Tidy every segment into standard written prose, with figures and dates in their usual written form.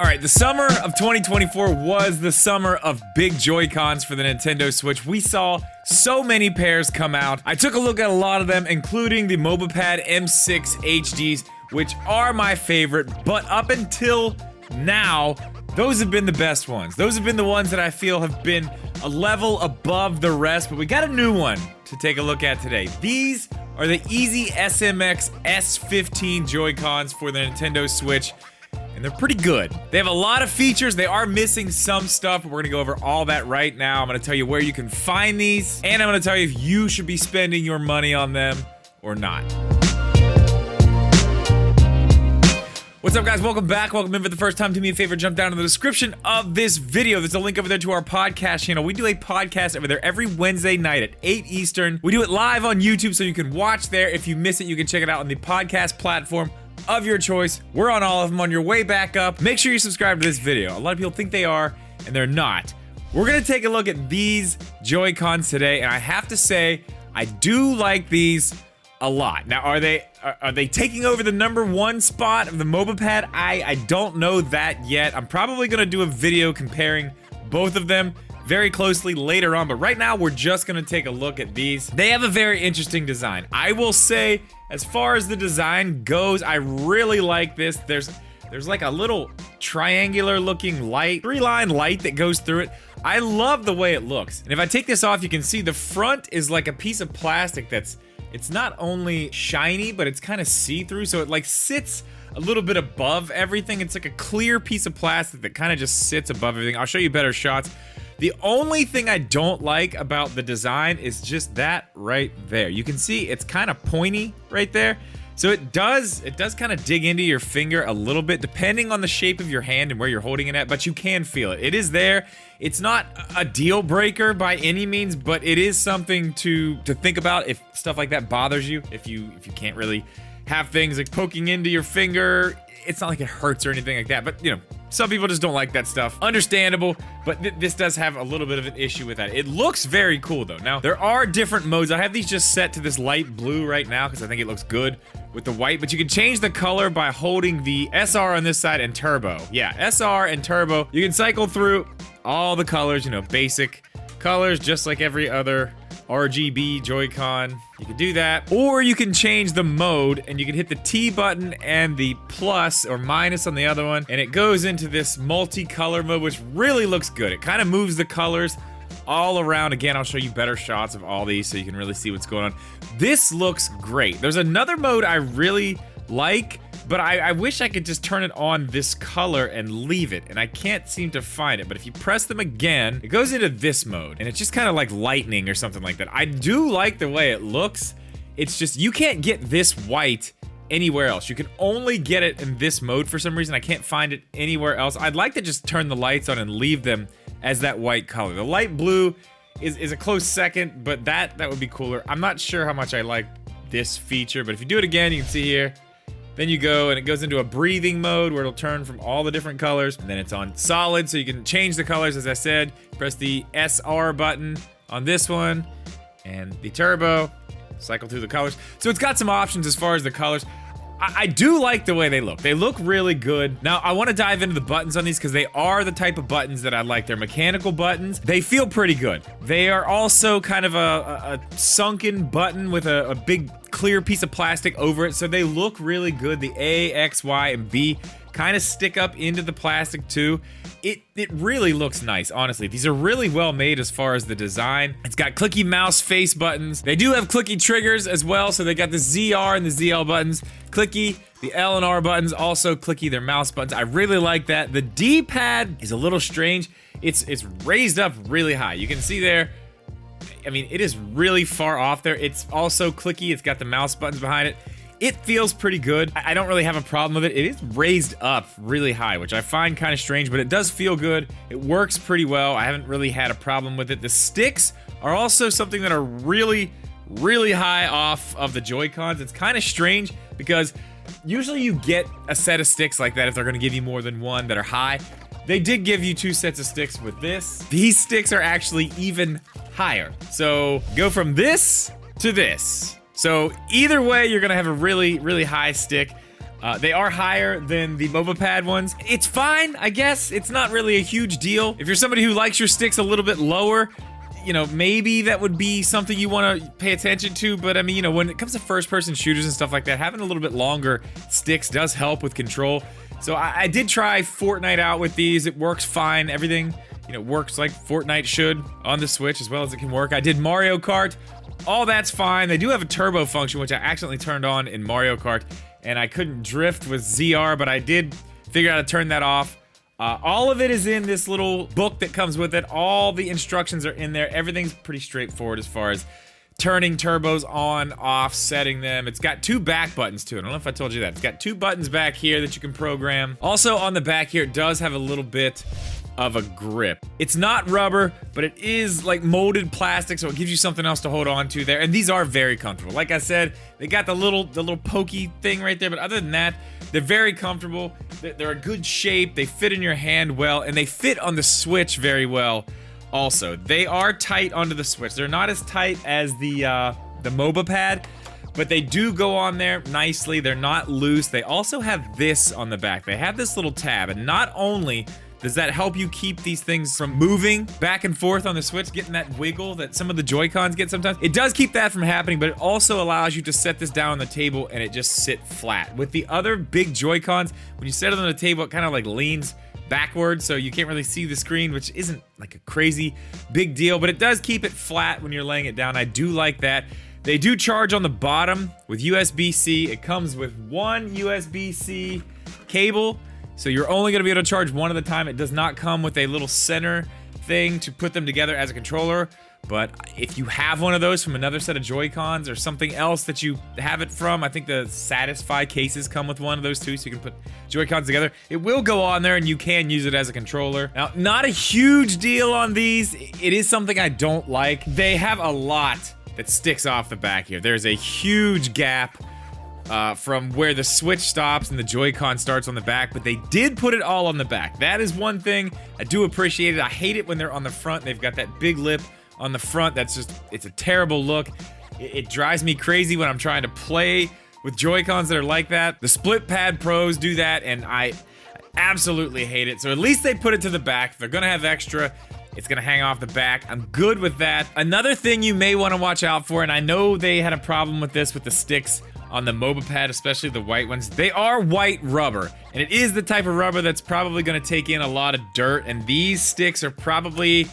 All right, the summer of 2024 was the summer of big Joy-Cons for the Nintendo Switch. We saw so many pairs come out. I took a look at a lot of them, including the MobilePad M6 HDs, which are my favorite, but up until now, those have been the best ones. Those have been the ones that I feel have been a level above the rest, but we got a new one to take a look at today. These are the EasySMX S15 JoyCons for the Nintendo Switch. And they're pretty good. They have a lot of features. They are missing some stuff, but we're gonna go over all that right now. I'm gonna tell you where you can find these, and I'm gonna tell you if you should be spending your money on them or not. What's up, guys? Welcome back. Welcome in for the first time. Do me a favor, jump down to the description of this video. There's a link over there to our podcast channel. We do a podcast over there every Wednesday night at 8 Eastern. We do it live on YouTube, so you can watch there. If you miss it, you can check it out on the podcast platform of your choice. We're on all of them. On your way back up, make sure you subscribe to this video. A lot of people think they are, and they're not. We're gonna take a look at these Joy-Cons today, and I have to say, I do like these a lot. Now, are they taking over the #1 spot of the MobilePad? I don't know that yet. I'm probably gonna do a video comparing both of them very closely later on, but right now we're just gonna take a look at these. They have a very interesting design. I will say, as far as the design goes, I really like this. There's like a little triangular looking light, 3-line light that goes through it. I love the way it looks. And if I take this off, you can see the front is like a piece of plastic it's not only shiny, but it's kind of see-through, so it like sits a little bit above everything. It's like a clear piece of plastic that kind of just sits above everything. I'll show you better shots. The only thing I don't like about the design is just that right there. You can see it's kind of pointy right there. So it does kind of dig into your finger a little bit, depending on the shape of your hand and where you're holding it at, but you can feel it. It is there. It's not a deal breaker by any means, but it is something to think about if stuff like that bothers you. If you can't really have things like poking into your finger, it's not like it hurts or anything like that, but you know, some people just don't like that stuff. Understandable, but this does have a little bit of an issue with that. It looks very cool though. Now, there are different modes. I have these just set to this light blue right now because I think it looks good with the white, but you can change the color by holding the SR on this side and Turbo. Yeah, SR and Turbo. You can cycle through all the colors, you know, basic colors, just like every other RGB Joy-Con. You can do that, or you can change the mode and you can hit the T button and the plus or minus on the other one, and it goes into this multicolor mode, which really looks good. It kind of moves the colors all around. Again, I'll show you better shots of all these so you can really see what's going on. This looks great. There's another mode I really like, but I wish I could just turn it on this color and leave it, and I can't seem to find it. But if you press them again, it goes into this mode, and it's just kind of like lightning or something like that. I do like the way it looks. It's just, you can't get this white anywhere else. You can only get it in this mode for some reason. I can't find it anywhere else. I'd like to just turn the lights on and leave them as that white color. The light blue is a close second, but that would be cooler. I'm not sure how much I like this feature, but if you do it again, you can see here, then you go and it goes into a breathing mode where it'll turn from all the different colors, and then it's on solid, so you can change the colors. As I said, press the SR button on this one and the Turbo, cycle through the colors. So it's got some options as far as the colors. I do like the way they look. They look really good. Now, I want to dive into the buttons on these because they are the type of buttons that I like. They're mechanical buttons. They feel pretty good. They are also kind of a sunken button with a big clear piece of plastic over it, so they look really good. The A, X, Y, and B kind of stick up into the plastic too. It really looks nice, honestly. These are really well made as far as the design. It's got clicky mouse face buttons. They do have clicky triggers as well, so they got the ZR and the ZL buttons. Clicky, the L and R buttons, also clicky, they're mouse buttons. I really like that. The D-pad is a little strange. It's raised up really high. You can see there, I mean, it is really far off there. It's also clicky. It's got the mouse buttons behind it. It feels pretty good. I don't really have a problem with it. It is raised up really high, which I find kind of strange, but it does feel good. It works pretty well. I haven't really had a problem with it. The sticks are also something that are really, really high off of the Joy-Cons. It's kind of strange because usually you get a set of sticks like that if they're going to give you more than one that are high. They did give you 2 sets of sticks with this. These sticks are actually even higher. So go from this to this. So either way, you're gonna have a really, really high stick. They are higher than the MobaPad ones. It's fine, I guess. It's not really a huge deal. If you're somebody who likes your sticks a little bit lower, you know, maybe that would be something you want to pay attention to. But I mean, you know, when it comes to first-person shooters and stuff like that, having a little bit longer sticks does help with control. So I did try Fortnite out with these. It works fine. Everything, you know, works like Fortnite should on the Switch as well as it can work. I did Mario Kart. All that's fine. They do have a turbo function, which I accidentally turned on in Mario Kart, and I couldn't drift with ZR, but I did figure out how to turn that off. All of it is in this little book that comes with it. All the instructions are in there. Everything's pretty straightforward as far as turning turbos on, off, setting them. It's got 2 back buttons too. I don't know if I told you that. It's got 2 buttons back here that you can program. Also on the back here, it does have a little bit of a grip. It's not rubber, but it is like molded plastic, so it gives you something else to hold on to there. And these are very comfortable. Like I said, they got the little pokey thing right there, but other than that, they're very comfortable. They're a good shape. They fit in your hand well, and they fit on the Switch very well. Also, they are tight onto the Switch. They're not as tight as the MobaPad, but they do go on there nicely. They're not loose. They also have this on the back. They have this little tab, and not only does that help you keep these things from moving back and forth on the Switch, getting that wiggle that some of the Joy-Cons get sometimes? It does keep that from happening, but it also allows you to set this down on the table and it just sit flat. With the other big Joy-Cons, when you set it on the table, it kind of like leans backwards, so you can't really see the screen, which isn't like a crazy big deal, but it does keep it flat when you're laying it down. I do like that. They do charge on the bottom with USB-C. It comes with 1 USB-C cable, so you're only going to be able to charge one at a time. It does not come with a little center thing to put them together as a controller, but if you have one of those from another set of Joy-Cons or something else that you have it from, I think the Satisfye cases come with one of those too, so you can put Joy-Cons together. It will go on there and you can use it as a controller. Now, not a huge deal on these. It is something I don't like. They have a lot that sticks off the back here. There's a huge gap from where the Switch stops and the Joy-Con starts on the back, but they did put it all on the back. That is one thing I do appreciate it. I hate it when they're on the front. They've got that big lip on the front. That's just, it's a terrible look. It drives me crazy when I'm trying to play with Joy-Cons that are like that. The Split Pad Pros do that, and I absolutely hate it. So at least they put it to the back. If they're gonna have extra, it's gonna hang off the back. I'm good with that. Another thing you may wanna watch out for, and I know they had a problem with this with the sticks on the MobaPad, especially the white ones. They are white rubber, and it is the type of rubber that's probably gonna take in a lot of dirt, and these sticks are probably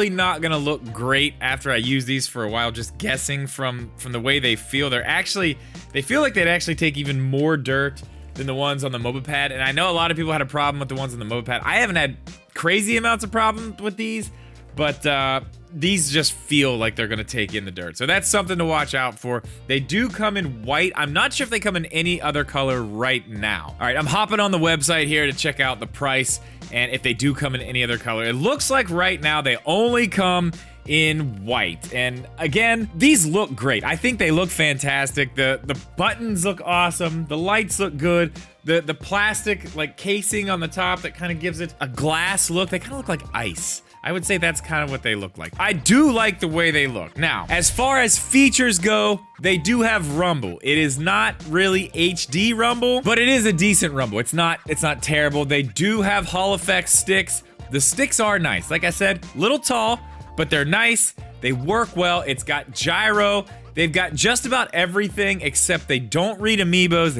not gonna look great after I use these for a while, just guessing from the way they feel. They feel like they'd actually take even more dirt than the ones on the MobaPad, and I know a lot of people had a problem with the ones on the MobaPad. I haven't had crazy amounts of problems with these, but these just feel like they're gonna take in the dirt. So that's something to watch out for. They do come in white. I'm not sure if they come in any other color right now. All right, I'm hopping on the website here to check out the price and if they do come in any other color. It looks like right now they only come in white. And again, these look great. I think they look fantastic. The buttons look awesome. The lights look good. The plastic like casing on the top that kind of gives it a glass look. They kind of look like ice. I would say that's kind of what they look like. I do like the way they look. Now, as far as features go, they do have rumble. It is not really HD rumble, but it is a decent rumble. It's not terrible. They do have Hall effect sticks. The sticks are nice. Like I said, little tall, but they're nice. They work well. It's got gyro. They've got just about everything except they don't read amiibos.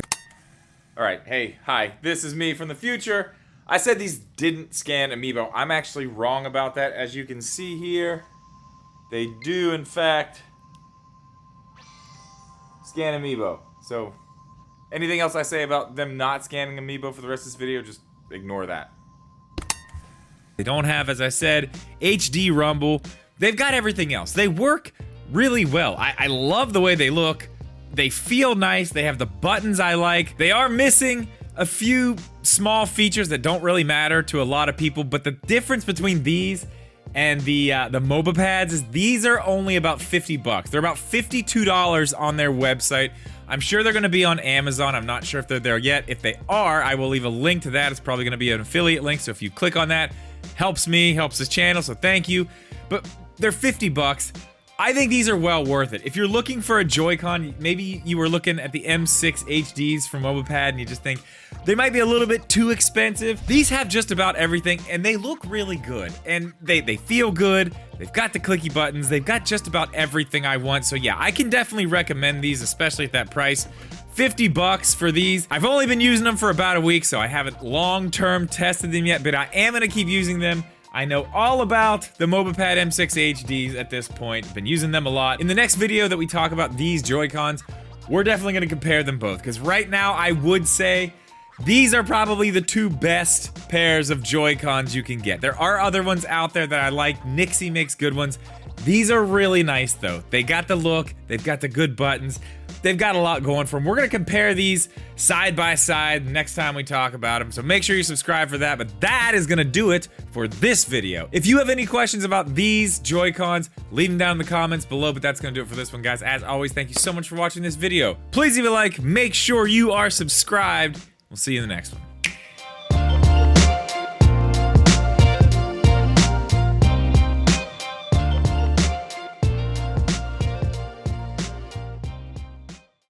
All right, hey, hi, this is me from the future. I said these didn't scan amiibo. I'm actually wrong about that. As you can see here, they do in fact scan amiibo. So anything else I say about them not scanning amiibo for the rest of this video, just ignore that. They don't have, as I said, HD rumble. They've got everything else. They work really well. I love the way they look. They feel nice. They have the buttons I like. They are missing a few small features that don't really matter to a lot of people, but the difference between these and the MobaPads is these are only about 50 bucks. They're about $52 on their website. I'm sure they're gonna be on Amazon. I'm not sure if they're there yet. If they are, I will leave a link to that. It's probably gonna be an affiliate link, so if you click on that, helps me, helps this channel, so thank you. But they're 50 bucks. I think these are well worth it. If you're looking for a Joy-Con, maybe you were looking at the M6 HDs from Mobopad and you just think they might be a little bit too expensive. These have just about everything and they look really good and they feel good. They've got the clicky buttons. They've got just about everything I want. So yeah, I can definitely recommend these, especially at that price. 50 bucks for these. I've only been using them for about a week, so I haven't long-term tested them yet, but I am gonna keep using them. I know all about the Mobopad M6 HDs at this point. Been using them a lot. In the next video that we talk about these Joy-Cons, we're definitely gonna compare them both, because right now I would say these are probably the two best pairs of Joy-Cons you can get. There are other ones out there that I like. Nixie makes good ones. These are really nice though. They got the look, they've got the good buttons, they've got a lot going for them. We're gonna compare these side by side next time we talk about them, so make sure you subscribe for that, but that is gonna do it for this video. If you have any questions about these Joy-Cons, leave them down in the comments below, but that's gonna do it for this one, guys. As always, thank you so much for watching this video. Please leave a like, make sure you are subscribed. We'll see you in the next one.